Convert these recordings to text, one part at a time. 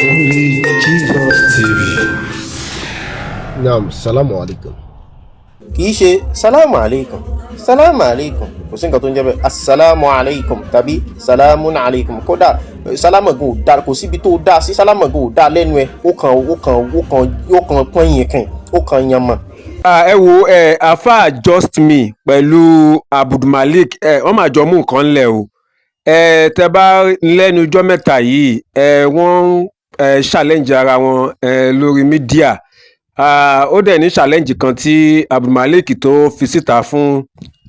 Only Jesus TV. Naam, salamu alaikum. Kì í ṣe salamu alaikum, salamu alaikum, kò sí nǹkan tó ń jẹ́ bẹ́ẹ̀, assalamu alaikum tàbí salamun alaikum. Kódà sálámù gan ò dá, kò síbi tó dá sí sálámù gan ò dá lẹ́nu ẹ̀, ó kàn pọ́nyìn kan, ó kàn yan mọ́. Ẹ wo afa Just Me pẹ̀lú Abdulmalik wọ́n máa jọ mú nǹkan lẹ̀ o. Tẹ bá lẹ́nu ọjọ́ mẹ́ta yìí wọ́n challenge ara wọn lórí mídíà. Ó dẹ̀ ní challenge kan tí Abdulmalik tó fi síta fún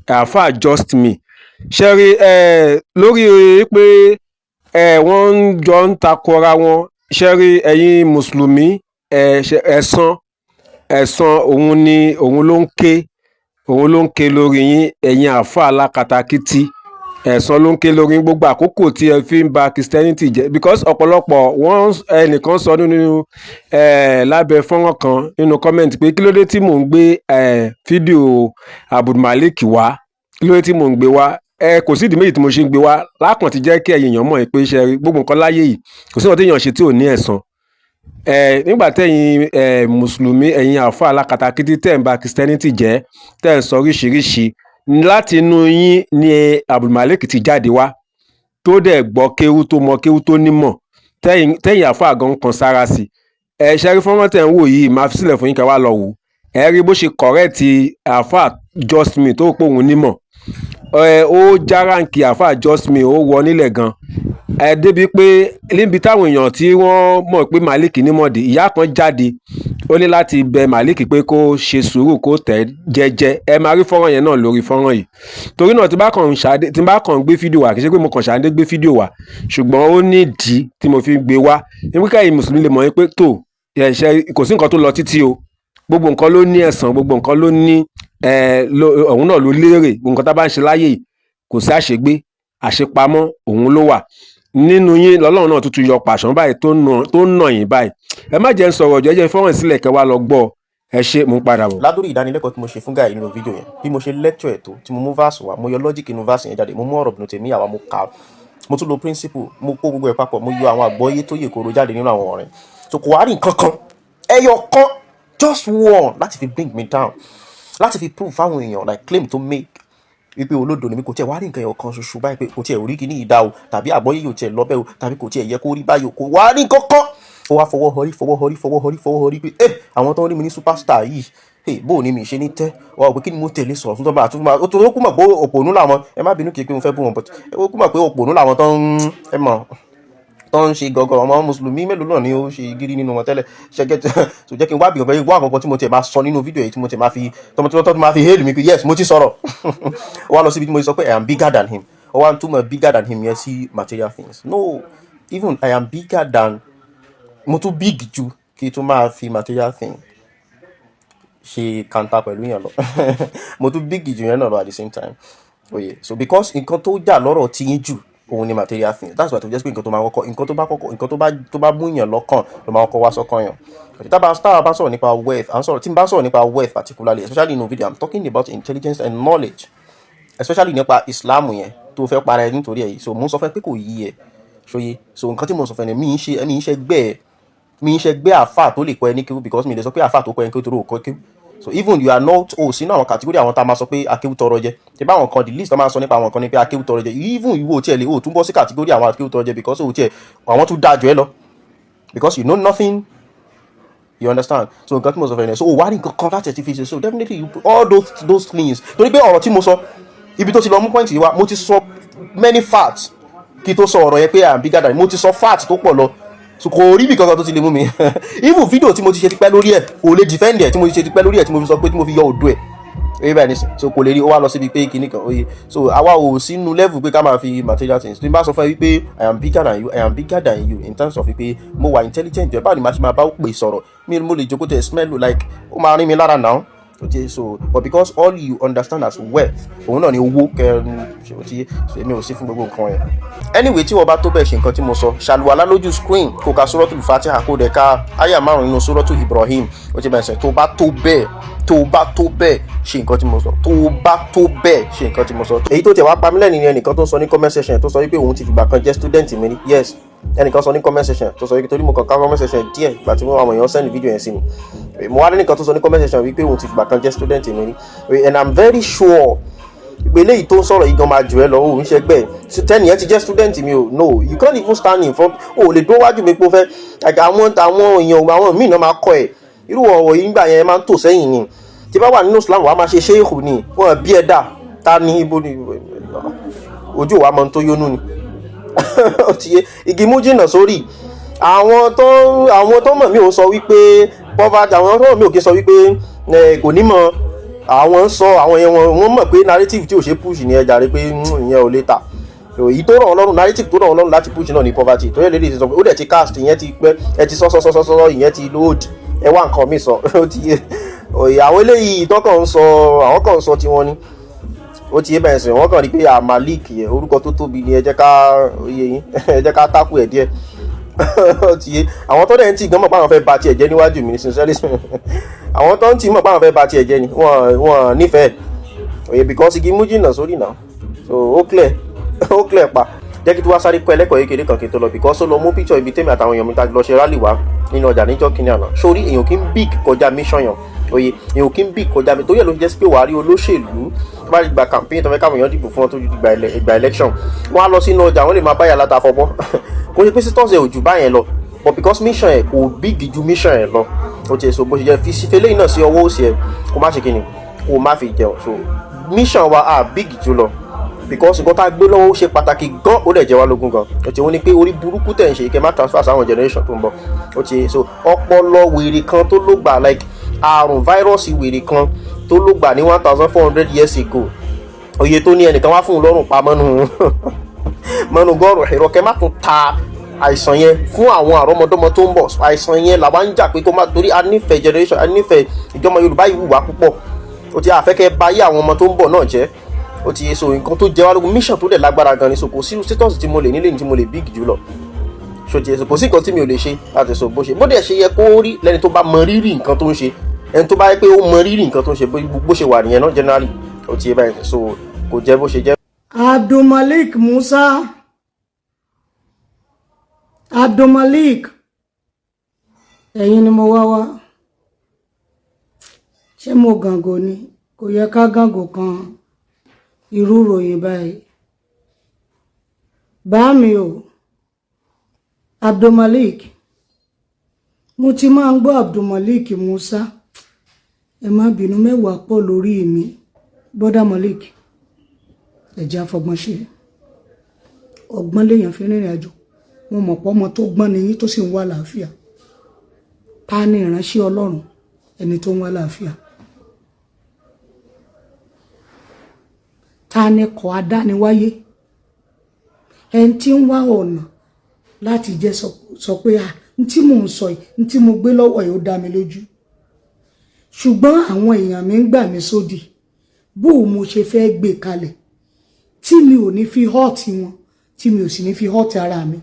afa Just Me. Ṣé rí lórí pé wọ́n jọ ń takora wọn, ṣé rí ẹ̀yin mùsùlùmí ẹ̀san òun ló ń ké lórí yín, ẹ̀yin àáfàá alákatakítí ẹ̀san ló ń ké lórí yín gbogbo àkókò tí ẹ fi ń ba Christianity jẹ́, because ọ̀pọ̀lọpọ̀ ẹnìkan sọ nínú lábẹ́ fọ́nrán kan nínú comment pé kí ló dé tí mò ń gbé fídíò Abdulmalik wá, kí ló dé tí mò ń gbé wá. Kò sí ìdí méjì tí mo ṣe ń gbé wá, lákàn ti jẹ́ kí ẹ̀yin èèyàn mọ̀ pé ṣe gbogbo nǹkan láyé yìí kò sí nǹkan téèyàn ṣe tí ò ní ẹ̀san. Nígbà tẹ́yin mùsùlùmí ẹ̀yin àáfàá alákatakítí tẹ́ ń ba Christianity jẹ́, tẹ́ ń sọ oríṣiríṣi, láti inú yín ni Abdulmalik ti jáde wá tó dẹ̀ gbọ́ kéwú tó mọ kéwú tó nímọ̀, tẹ́yin àáfàá gan kan sára sí. Ṣe rí fọ́nrán tẹ́ ń wò yìí, máa fi sílẹ̀ fún yín kẹ́ wá lọ wò. Ẹ rí bó ṣe correct àáfàá Just Me tó pé òun nímọ̀. Ó já ránkì àáfàá Just Me, ó wọ nílẹ̀ gan. Débi pé níbi táwọn èèyàn tí wọ́n mọ̀ pé Malik nímọ̀dé, ìyá kan jáde ó ní láti bẹ Malik pé kó ṣe sùúrù kó tẹ̀ jẹ́jẹ́. Ẹ máa rí fọ́nrán yẹn náà lórí fọ́nrán yìí. Torí náà tí bá kàn gbé fídíò wá, kì í ṣe pé mo kàn ṣàdé gbé fídíò wá, ṣùgbọ́n ó ní ìdí tí mo fi ń gbé wá. Nígbà káyìí mùsùlùmí lè mọ̀ pé tó kò sí nǹkan tó lọ títí o, gbogbo nǹkan ló ní ẹ̀san, gbogbo nǹkan ló ní òun náà ló lérè. Gbogbo nǹkan tá a bá ń ṣe láyé yìí kò sí àṣegbé, àṣepamọ́ òun ló wà. Nínú yín lọ́lọ́run náà tuntun yọ pàṣán báyìí tó ń nà yín báyìí. Ẹ má jẹ́ ń sọ̀rọ̀ jẹ́jẹ́ fọ́nrán sílẹ̀ kẹ́ wá lọ gbọ́. Ẹ ṣé, mo ń padà bọ̀. Ládùúrí ìdánilẹ́kọ̀ọ́ tí mo ṣe fún Gáì nínú fídíò yẹn, bí mo ṣe lecture ẹ̀ tó, tí mo mú verse wá, mo yọ logic inú verse yẹn jáde, mo mú ọ̀rọ̀ Ibn Taymiyyah wá, mo kà, mo tún lo principle, mo kó gbogbo ẹ̀ papọ̀, mo yọ àwọn àgbọ́yé tó yè koro jáde nínú àwọn ọ̀rẹ́. So kò wá rí nǹkan kan, ẹyọ kan, just one, láti fi bring me down, láti fi prove fáwọn èèyàn like claim to make wípé olódo ni mi, kò tiẹ̀ wá rí nǹkan ẹyọ kan ṣoṣo báyìí pé kò tiẹ̀ orí kìíní ìdá o, tàbí àgbọ́yé yóò tiẹ̀ lọ́bẹ̀ o, tàbí kò tiẹ̀ yẹ kó rí báyìí o, kò wá rí nǹkan kan. Ó wá fọwọ́ họrí pé àwọn tó ń rí mi ní superstar yìí, bóò ni mi ṣe ní tẹ́ wọ́n pé kí ni mo tẹ̀lé sọ̀rọ̀ fún tọ́ba àtúntò ó tó kú mọ̀ pé òpònú làwọn, ẹ má bínú kí pé mo fẹ́ bú wọn, but ó kú mọ̀ pé òpònú làwọn tó ń ṣe gọ́gọ́. Ọmọ mùsùlùmí mélòó náà ni ó ṣe gírí nínú wọn tẹ́lẹ̀. So jẹ́ kí n wá bìyànjú wá àkọ́kọ́ tí mo tẹ̀ máa sọ nínú fídíò yìí, tí mo tẹ̀ máa fi tọ́mọtọ́mọ máa fi hail mi pé yes mo ti sọ̀rọ̀. Ó wá lọ síbi tí mo sọ pé I am bigger than him, ó wá ń túmọ̀ bigger than him yẹn sí material things. No, even I am bigger than, mo tún big ju kí tún máa fi material thing ṣe kanta pẹ̀lú yẹn lọ. Mo tún big ju yẹn náà lọ at the same time. Oye, so because nǹkan tó jà lọ́rọ̀ tí yín jù òun ni material thing, that's why tó jẹ́ pé nǹkan tó bá mú yàn lọ́kàn ló máa kọ́kọ́ wá sọ́kàn yàn. Tá a bá sọ̀rọ̀ nípa wealth, tí n bá sọ̀rọ̀ nípa wealth particularly, especially in video, I'm talking about intelligence and knowledge, especially nípa Islam yẹn tó fẹ́ para ẹ nítorí ẹ̀ yìí. So mo ń sọ fẹ́ pé kò yí ẹ ṣòye. So nǹkan tí mo sọ fẹ́ ni mi ń ṣe gbé àfà tó lè kọ́ ẹ ní kéwú, because mi lè sọ pé àfà tó kọ́ ẹ ní kéwú tó rò kọ́ kéwú. So even you are not sínú àwọn category àwọn tá a máa sọ pé akéwú tọrọ jẹ. Ṣé bá àwọn kan the least tó máa sọ nípa àwọn kan ní pé akéwú tọrọ jẹ, even ìwọ tiẹ̀ lè tún bọ́ sí category àwọn akéwú tọrọ jẹ, because àwọn tún dáa jù ẹ lọ, because you know nothing, you understand. So nǹkan tí mo sọ fẹ́ ni, so wá rí nǹkan kan láti ẹ̀ ti fi ṣe. So definitely you put all those things, torí pé ọ̀rọ̀ tí mo sọ ibi tó ti lọ mú point yìí wá, mo ti sọ many facts kí tó sọ ọ̀rọ̀ yẹn pé I am bigger than, mo ti sọ facts tó pọ̀ lọ. So kò rí bí kankan tó ti lè mú mi. Even fídíò tí mo ti ṣe ti pẹ́ lórí ẹ̀ kò lè defend ẹ̀, tí mo ti ṣe ti pẹ́ lórí ẹ̀ tí mo fi sọ pé tí mo fi yọ òdo ẹ̀. Oye báyìí nísìn, so kò lè rí, ó wá lọ síbi pé kíní kan. Oye, so àwa ò sínú level pé ká máa fi material things. Tí n bá sọ fún ẹ wípé I am bigger than you in terms of wípé mo wà intelligent jù ẹ, báwo ni màá ṣe máa bá pè sọ̀rọ̀, mo lè jókòó tẹ̀ smell like ó máa rí mi lára now. Okay, so but because all you understand as wealth òun náà ni owó kẹrin, so èmi ò sí fún gbogbo nǹkan yẹn. Anyway, tí wọ́n bá tó bẹ́ẹ̀ ṣe nǹkan tí mo sọ, ṣàlùwàlá lójú screen, kó ka Suratul Fatiha, kó dẹ̀ ka àyà 5 nínú Suratul Ibrahim, ó ti bẹ̀rẹ̀ sẹ́ tó bá tó bẹ́ẹ̀ tó bá tó bẹ́ẹ̀ ṣe nǹkan tí mo sọ, tó bá tó bẹ́ẹ̀ ṣe nǹkan tí mo sọ. Èyí tó tẹ̀ wá pa mí lẹ́nu ni ẹnìkan tó sọ ní comment section tó sọ wípé òun ti fìgbà kan jẹ́ student mi rí. Yes, ẹnìkan sọ ní comment section tó sọ wípé torí mo kàn ká comment section díẹ̀ ìgbà tí àwọn èèyàn send video yẹn sí mi, mo wá rí nìkan tó sọ ní comment section wípé òun ti fìgbà kan jẹ́ student mi rí, and I'm very sure pé eléyìí tó ń sọ̀rọ̀ yìí gan máa jù ẹ́ lọ, òun ṣẹgbẹ́ tẹ́nì yẹn ti jẹ́ student mi o. No, you can't even stand in front, o lè dún wájú mi pé o fẹ́ àwọn èèyàn àwọn míì náà máa kọ́ ẹ̀ irú ọ̀rọ̀ yìí nígbà yẹn máa ń tò sẹ́yìn ni. Tí bá wà nínú Islam wàá máa ṣe ṣéèkù ni, wọ́n bí ẹ dà ta ní ibo ni ojú wa máa ń tó yónú ni. Ó ti yé igi mú jìnnà sórí. Àwọn tó mọ̀ mí ò sọ wípé poverty, àwọn tó mọ̀ mí ò kí sọ wípé kò ní mọ̀, àwọn ń sọ àwọn yẹn wọ́n mọ̀ pé narrative tí ò ṣe push ni ẹja rẹ pé ìyẹn ò lè tà. Èyí tó ràn wọ́n lọ́rùn, narrative tó ràn wọ́n lọ́rùn láti push náà ní poverty. Tó yẹ lè sọ pé ó dẹ̀ ti cast, ìyẹn ti pẹ́, ẹ ti sọ ìyẹn ti load, ẹ wá nǹkan mi sọ. Ó ti yé àwọn eléyìí tọ́kàn ń sọ, àwọn kan ń sọ tí wọ́n ní. Ó ti yé bẹ́ẹ̀ sìn, wọ́n kàn rí pé Malik yẹn orúkọ tó tóbi ni ẹ jẹ́ ká tákù ẹ̀ díẹ̀. Ó ti yé àwọn tó dẹ̀ ń tì gan mọ̀ pé àwọn fẹ́ ba tiẹ̀ jẹ́ níwájú mi ní sincerely. Àwọn tó ń tì mọ̀ pé àwọn fẹ́ ba tiẹ̀ jẹ́ ni wọ́n nífẹ̀ẹ́ òye because igi mú jìnnà sórí náà, so ó clear pa. Jẹ́ kí tí wá sáré kọ́ ẹlẹ́kọ̀ọ́ kékeré kan kí n tó lọ because ó lọ mú picture ibi tèmi àtàwọn èèyàn mi ta lọ ṣe rally wá nínú ọjà níjọ́ kìíní àná. Sórí èèyàn kì í big kọjá mission yàn, oye èèyàn kì í big kọjá mi torí ẹ̀ ló jẹ́ pé wàá rí olóṣèlú tó bá gba campaign tó fẹ́ káwọn èèyàn dìbò fún wọn tó gba election, wọ́n á lọ sínú ọjà wọ́n lè máa báyà láta fọbọ́. Kò ṣe pé sisters ẹ̀ ò jù báyẹn lọ, but because mission ẹ̀ kò big ju mission ẹ̀ lọ. Ó ti ẹ̀ so bó ṣe jẹ́ fi sífẹ́ lẹ́yìn náà sí ọwọ́ òsì ẹ̀ kó má ṣe kíni kó má fi jẹun. So mission wa á big jù lọ because nǹkan tá a gbé lọ́wọ́ ó ṣe pàtàkì gan, ó dẹ̀ jẹ́ wá lógún gan. Ó ti wọ́n ní pé orí burúkú tẹ̀ ń ṣe kẹ́ má transfer sáwọn generation tó ń bọ̀. Ó ti so ọpọlọ wèrè kan tó ló gbà like àrùn fáírọ́ọ̀sì wèrè kan tó ló gbà ní 1400 years ago, oye tó ní ẹnìkan wá fún un lọ́rùn pa mọ́nu gọ́ọ̀rù ẹ̀rọ kẹ́ má tún ta àìsàn yẹn fún àwọn àrọ́mọdọ́mọ tó ń bọ̀. Àìsàn yẹn làwa ń jà pé kó má torí a nífẹ̀ẹ́ generation, a nífẹ̀ẹ́ ìjọmọ Yorùbá yìí wùwá púpọ̀. Ó ti àfẹ́kẹ́ báyé àwọn ọmọ tó ń bọ̀ náà jẹ́. Ó ti so nǹkan tó jẹ́ wá lógún mission tó dẹ̀ lágbára gan ni, so kò sí status tí mo lè nílé ní tí mo lè big jù lọ. So ti so kò sí nǹkan tí mi ò lè ṣe láti so bó dẹ̀ ṣe yẹ kó rí lẹ́ni tó bá mọ rírì nǹkan tó ń ṣe, ẹni tó bá yẹ pé ó mọ rírì nǹkan tó ń ṣe bó ṣe wà nìyẹn náà generally. Ó ti yé báyìí so kò jẹ́ bó ṣe jẹ́. Abdulmalik Musa, Abdulmalik, ẹ̀yin ni mo wá ṣé mo gàngò ni? Kò yẹ ká gàngò kan irú ròyìn báyìí. Bá mi o Abdulmalik, mo ti máa ń gbọ́ Abdulmalik Musa, ẹ má bínú mẹ́wàá pọ̀ lórí mi. Bọ́dà Malik, ẹ̀jẹ̀ afọgbọ́n ṣe ọgbọ́n léèyàn fi rìnrìn àjò. Mo mọ̀ pọ́ ọmọ tó gbọ́n ni yín tó sì ń wá àlàáfíà. Ta ni ìránṣẹ́ Ọlọ́run ẹni tó ń wá àlàáfíà? Ta ni kọ̀ adániwáyé ẹni tí ń wá ọ̀nà láti jẹ́ sọ pé n tí mò ń sọ yìí, n tí mo gbé lọ́wọ́ yìí ó dá mi lójú, ṣùgbọ́n àwọn èèyàn mi ń gbà mí sódì. Bó mo ṣe fẹ́ gbé kalẹ̀ tí mi ò ní fi hurt wọn, tí mi ò sì ní fi hurt ara mi?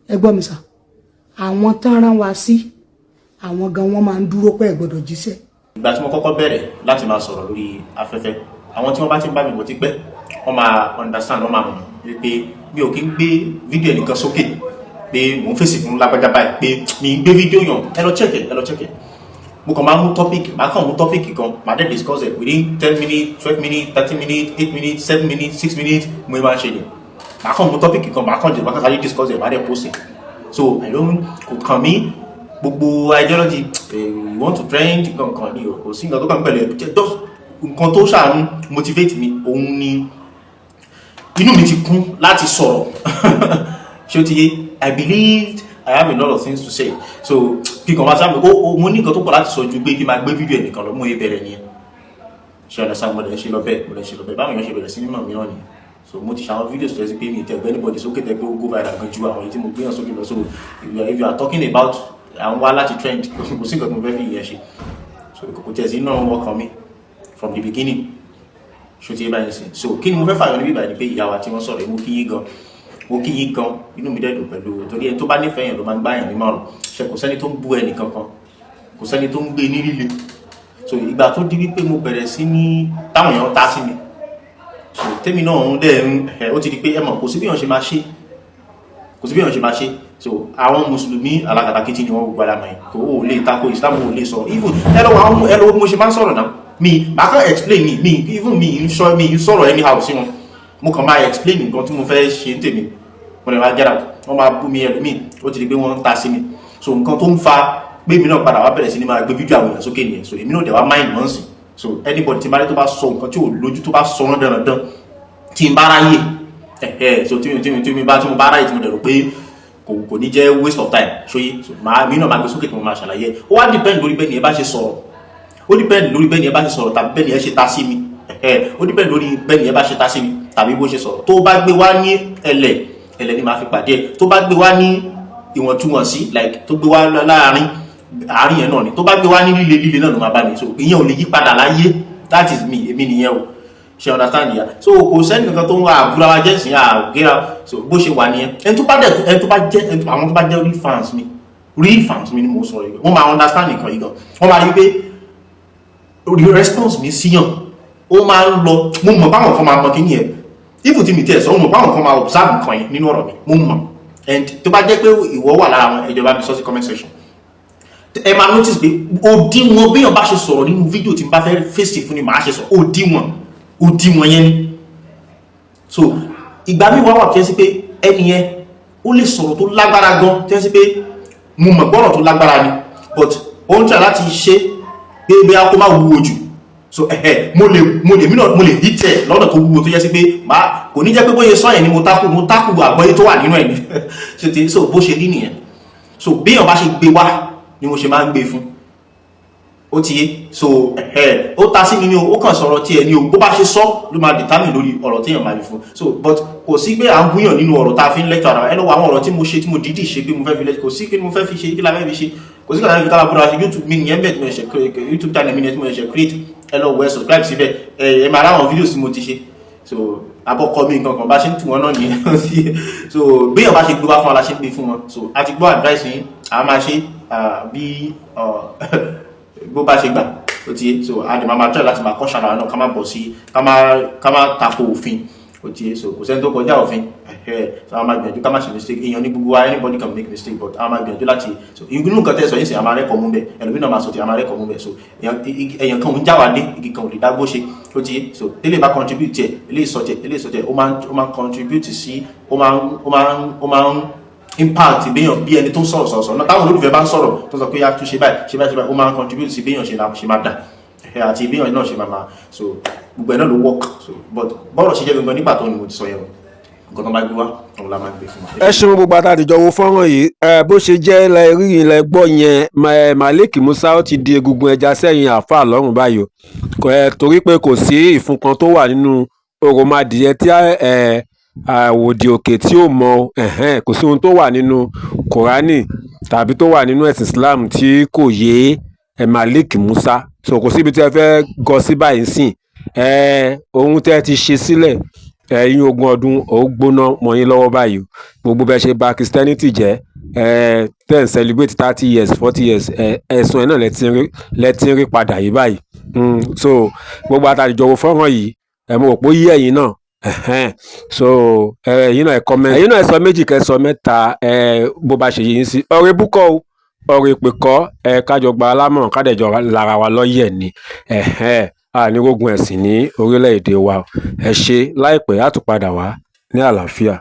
Ẹ gbọ́ mi sà, àwọn tán rán wa sí àwọn gan wọ́n máa ń dúró pé ẹ gbọ́dọ̀ jíṣẹ́. Ìgbà tí mo kọ́kọ́ bẹ̀rẹ̀ láti máa sọ̀rọ̀ lórí afẹ́fẹ́, àwọn tí wọ́n bá ti ń bá mi bọ̀ ti pẹ́, wọ́n máa understand, wọ́n máa mọ̀ wípé mi ò kí ń gbé fídíò ẹnìkan sókè pé mò ń fèsì fún lágbájá báyìí pé mi ń gbé fídíò yàn ẹ lọ check. Mo kàn máa mú topic, máa kàn mú topic kan, máa dẹ̀ discuss it within 10 minutes, 12 minutes, 30 minutes, 8 minutes, 7 minutes, 6 minutes, mo máa ń ṣe ni. Máa kàn mú topic kan, máa kàn sáré discuss it, máa dẹ̀ post it. So kò kàn mí gbogbo ideology you want to trend nǹkan ní kò sí nǹkan tó kàn pẹ̀lú nǹkan tó ṣàánú motivate mi, òun ni inú mi ti kún láti sọ̀rọ̀. Ṣé o ti yé? I believed I have a lot of things to say, so kíkan máa sábà mo ní nǹkan tó pọ̀ láti sọ ju pé kí n máa gbé fídíò ẹnìkan lọ, mo yé bẹ̀rẹ̀ nìyẹn. Ṣé ọ̀nà sáà mo lè ṣe lọ bẹ́ẹ̀ báwọn èèyàn ṣe bẹ̀rẹ̀ sí mímọ̀ mìíràn nìyẹn. So mo ti ṣe àwọn fídíò tó yẹ sí pé mi tẹ̀gbẹ́ anybody sókè tẹ̀ pé ó go viral gan ju àwọn èyí tí mo gbéyàn sókè lọ. So if you are talking about àwọn wá láti trend, kò sí nǹkan tí mo fẹ́ fi ìyẹn ṣe. So kò tẹ̀ sí náà ọkàn mi from the beginning. Ṣé o ti yé báyìí sí? So kí ni mo fẹ́ fàyọ níbí báyìí ni pé ìyá wa tí wọ́n sọ̀rọ̀ mo kí yín gan, inú mi dẹ́dùn pẹ̀lú torí ẹni tó bá nífẹ̀ẹ́ yẹn ló máa ń gbá yàn nímọ̀ràn. Ṣé kò sẹ́ni tó ń bú ẹnì kankan, kò sẹ́ni tó ń gbé ní líle, so ìgbà tó di wípé mo bẹ̀rẹ̀ sí ní táwọn èèyàn ta sí mi so tèmi náà ń dẹ̀ ó ti di pé ẹ mọ̀ kò sí bí èèyàn ṣe máa ṣe so àwọn mùsùlùmí alákatakítí ni wọ́n gbogbo ara mọ̀ kò ó lè tako Islam ò lè sọ even ẹ lọ mo ṣe máa ń sọ̀rọ̀ náà mi máa kàn explain mi ń sọ̀rọ̀ anyhow sí wọn mo kàn máa explain nǹkan tí mo fẹ́ ṣe ń tèmi mo lè máa get out wọ́n máa bú mi ẹlòmíì ó ti di pé wọ́n ń ta sí mi so nǹkan tó ń fa pé mi náà padà wá bẹ̀rẹ̀ sí ni máa gbé fídíò àwọn èèyàn sókè nìyẹn so èmi náà dẹ̀ wá mind mọ́ sí so anybody tí n bá rí tó bá sọ nǹkan tí ò lójú tó bá sọ ọ́n dandan tí n bá ráyè so tí mo bá ráyè tí mo dẹ̀rù pé kò ní jẹ́ waste of time ṣóyé so mi náà máa gbé sókè tí mo máa ṣàlàyé ó wá depend lórí bẹ́ẹ̀ ni ẹ bá ṣe sọ̀rọ̀ ó depend lórí bẹ́ẹ̀ ni ẹ bá ṣe sọ̀rọ̀ tàbí bẹ́ẹ̀ ni ẹ ṣe ta sí mi ó depend lórí bẹ́ẹ̀ ni ẹ bá ṣe ta sí mi tàbí bó ṣe sọ̀rọ̀ tó bá gbé wá ní ẹlẹ̀ ni màá fi pàdé ẹ̀ tó bá gbé wá ní ìwọ̀ntúnwọ̀nsí like tó gbé wá láàárín yẹn náà ni tó bá gbé wá ní líle náà ló máa bá mi so ìyẹn ò lè yí padà láyé that is me èmi nìyẹn o ṣe understand ya so kò sẹ́ni kankan tó ń wá àbúrò wa jẹ́ sí àgẹ́ra so bó ṣe wà nìyẹn ẹni tó bá jẹ́ àwọn tó bá jẹ́ real fans mi ni mo sọ yìí wọ́n máa understand nǹkan yìí gan wọ́n máa rí pé response mi síyàn ó máa ń lọ mo mọ̀ báwọn kan máa mọ kí ni ẹ̀ even tí mi tẹ̀ sọ mo mọ̀ báwọn kan máa observe nǹkan yìí nínú ọ̀rọ̀ mi mo mọ̀ and tó bá jẹ́ pé ìwọ wà lára àwọn ìjọba mi sọ sí comment section ẹ máa notice pé òdiwọ̀n béèyàn bá ṣe sọ̀rọ̀ nínú fídíò tí n bá fẹ́ fèsì fún ni màá ṣe sọ òdiwọ̀n yẹn ni so ìgbà mi wà wà tí ẹ sí pé ẹni yẹn ó lè sọ̀rọ̀ tó lágbára gan tí ẹ sí pé mo mọ̀ gbọ́rọ̀ tó lágbára ni but ó ń tẹ̀ láti ṣe pé bí a kó má wúwo jù so mo lè hí tẹ̀ lọ́nà tó wúwo tó yẹ sí pé kò ní jẹ́ pé bóyá sọ yẹn ni mo tákù àgbọ́yé tó wà nínú ẹ̀ ni so bó ṣe rí nìyẹn so béèyàn bá ṣe gbé wá ni mo ṣe máa ń gbé fún ó ti yé so ó ta sí mi ní o ó kàn sọ̀rọ̀ tí ẹ ní o bó bá ṣe sọ ló máa determine lórí ọ̀rọ̀ tí èèyàn máa rí fún so but kò sí pé à ń gúnyàn nínú ọ̀rọ̀ tá a fi ń lecture ara ẹ lọ́wọ́ àwọn ọ̀rọ̀ tí mo ṣe tí mo dídì ṣe pé mo fẹ́ fi lecture kò sí pé mo fẹ́ fi ṣe kí la fẹ́ fi ṣe kò sí kàtàkì kára búra ṣe YouTube mi nìyẹn bẹ́ẹ̀ tí mo ṣe YouTube channel mi nìyẹn tí mo ṣe create ẹ lọ wọ ẹ subscribe síbẹ̀ ẹ máa ráwọn videos tí mo ti ṣe so abọ́kọ mi nǹkan kan bá ṣe ń tù wọ́n náà nìyẹn so béèyàn bá ṣe gbé wá fún wa la ṣe ń gbé fún wọn so a ti gbọ́ advice yín a máa ṣe bí bó bá ṣe gbà ó ti yé so a dì máa try láti máa kọ́ ṣàlàyé náà ká má bọ̀ sí ká má tako òfin ó ti yé so kò sẹ́ni tó kọjá òfin so a máa gbìyànjú ká má ṣe mistake èèyàn ní gbogbo wa anybody can make mistake but a máa gbìyànjú láti so inú nǹkan tẹ́ sọ yín sì a máa rẹ́kọ̀ọ́ mú bẹ́ẹ̀ ẹlòmíì náà máa sọ ti a máa rẹ́kọ̀ọ́ mú bẹ́ẹ̀ so èèyàn kan ń já wa dé igi kan ò lè dágbó ṣe ó ti yé so tẹ́lẹ̀ bá contribute tiẹ̀ eléyìí sọ tiẹ̀ ó máa contribute sí ó máa ń impact béèyàn bí ẹni tó sọ̀rọ̀ náà táwọn olólùfẹ́ bá ń sọ̀rọ̀ tó sọ pé yá tún ṣe báyìí ó máa ń contribute sí béèyàn ṣe máa dà àti béèyàn náà ṣe máa so gbogbo ẹ̀ náà ló work so but bọ́ọ̀rọ̀ ṣe jẹ́ gangan nígbà tó ni mo ti sọ yẹn o nǹkan tó bá gbé wá òun la máa gbé fún wa. ẹ ṣeun gbogbo àtàdìjọ wo fọ́nrán yìí bó ṣe jẹ́ ilẹ̀ rí ilẹ̀ gbọ́ yẹn Malik Musa ó ti di egungun ẹja sẹ́yìn àáfàá lọ́rùn báyìí o torí pé kò sí ìfun kan tó wà nínú òròmọdìyẹ tí àwòdì òkè tí ò mọ kò sí ohun tó wà nínú Kùránì tàbí tó wà nínú ẹ̀sìn Islam tí kò yé Malik Musa so kò síbi tí ẹ fẹ́ gọ sí báyìí sìn ohun tẹ́ ti ṣe sílẹ̀ ẹ̀yìn ogún ọdún ó gbóná mọ́ yín lọ́wọ́ báyìí gbogbo bẹ́ẹ̀ ṣe bà Christianity jẹ́ ten celebrate 30 years 40 years ẹ̀sùn ẹ̀ náà lẹ́tí ń rí padà yìí báyìí so gbogbo àtàdìjọ wo fọ́nrán yìí mo rò pé ó yé ẹ̀yin náà so ẹ̀yin náà ẹ comment ẹ̀yin náà ẹ sọ méjì kẹ́ sọ mẹ́ta bó bá ṣe yín sí ọ̀rẹ́ búkọ́ o ọ̀rẹ́ ìpè kọ́ kájọ gba alámọ̀ràn kádẹ́jọ lára wa lọ́yẹ̀ ni ànírógun ẹ̀sìn ní orílẹ̀-èdè wa ẹ ṣe láìpẹ́ á tún padà wá ní àlàáfíà.